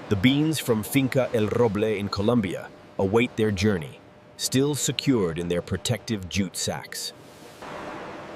The beans from Finca El Roble in Colombia await their journey, still secured in their protective jute sacks.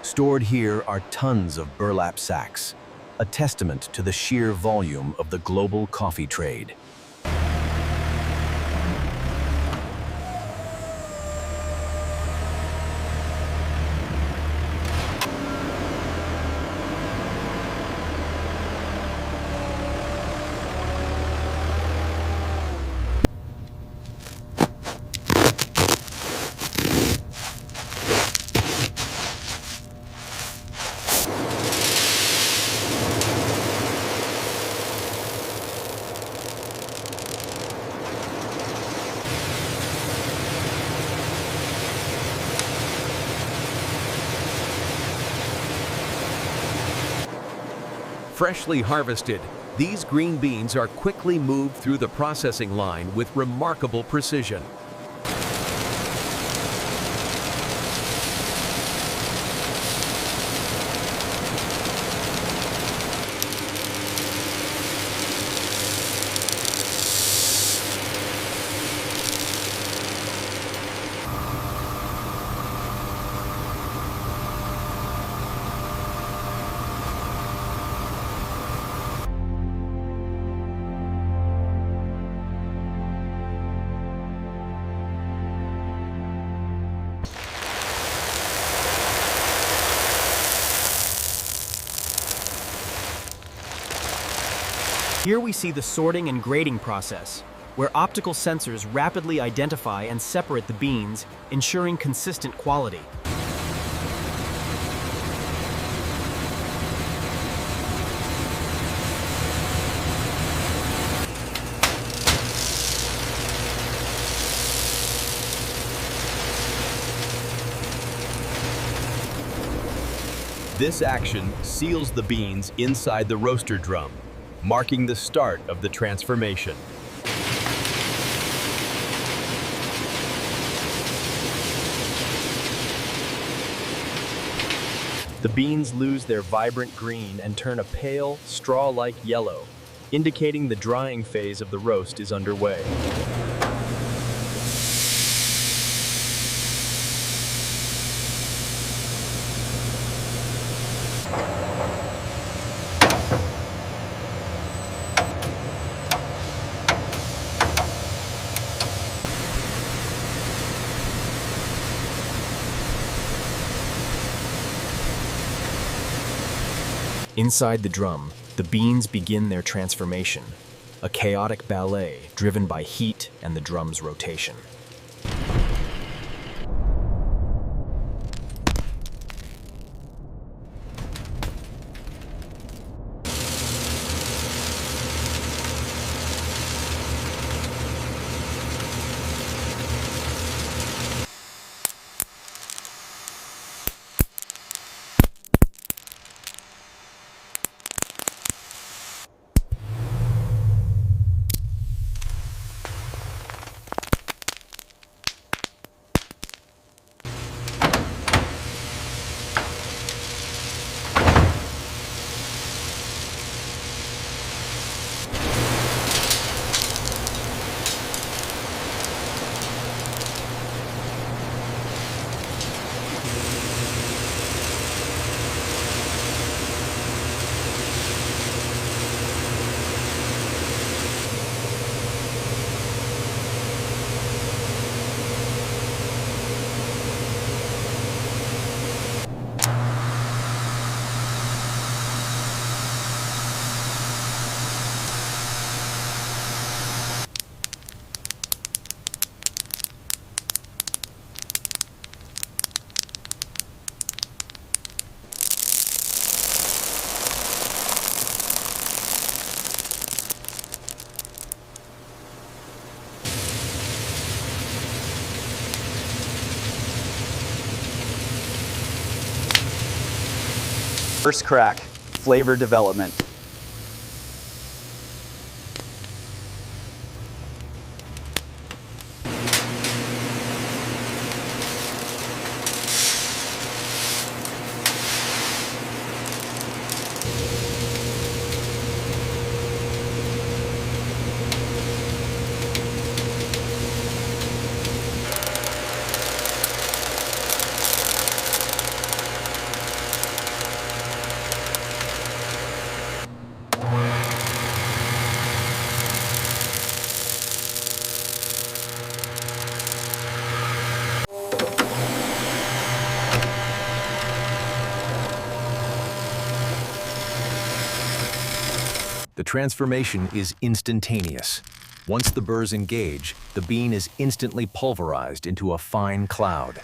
Stored here are tons of burlap sacks, a testament to the sheer volume of the global coffee trade. Freshly harvested, these green beans are quickly moved through the processing line with remarkable precision. Here we see the sorting and grading process, where optical sensors rapidly identify and separate the beans, ensuring consistent quality. This action seals the beans inside the roaster drum, marking the start of the transformation. The beans lose their vibrant green and turn a pale, straw-like yellow, indicating the drying phase of the roast is underway. Inside the drum, the beans begin their transformation, a chaotic ballet driven by heat and the drum's rotation. First crack, flavor development. The transformation is instantaneous. Once the burrs engage, the bean is instantly pulverized into a fine cloud.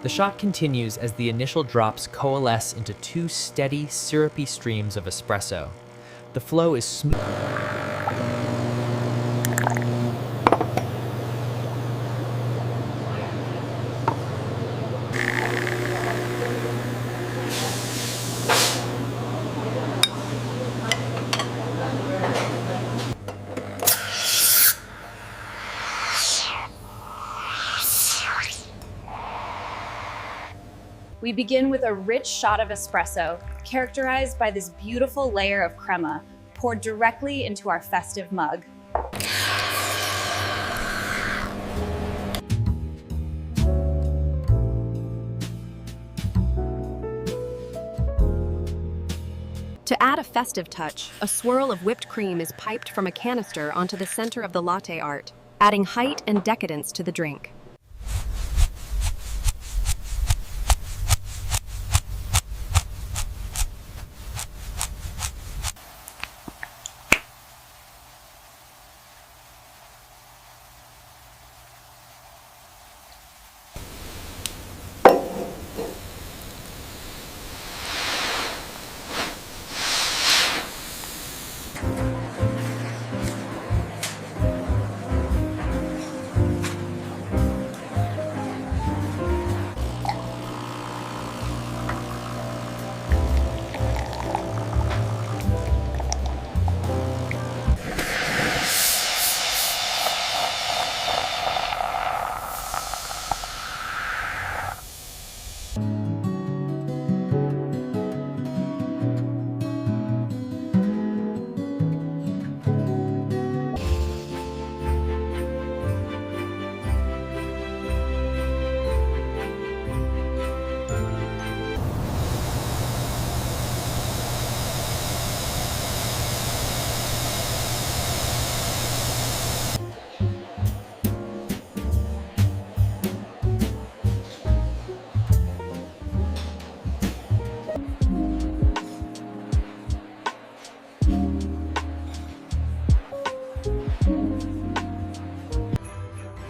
The shot continues as the initial drops coalesce into two steady, syrupy streams of espresso. The flow is smooth. We begin with a rich shot of espresso, characterized by this beautiful layer of crema, poured directly into our festive mug. To add a festive touch, a swirl of whipped cream is piped from a canister onto the center of the latte art, adding height and decadence to the drink.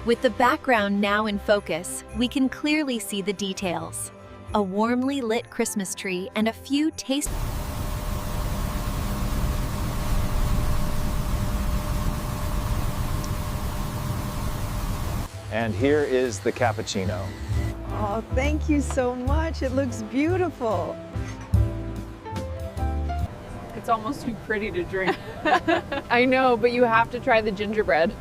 With the background now in focus, we can clearly see the details. A warmly lit Christmas tree and a few And here is the cappuccino. Oh, thank you so much. It looks beautiful. It's almost too pretty to drink. I know, but you have to try the gingerbread.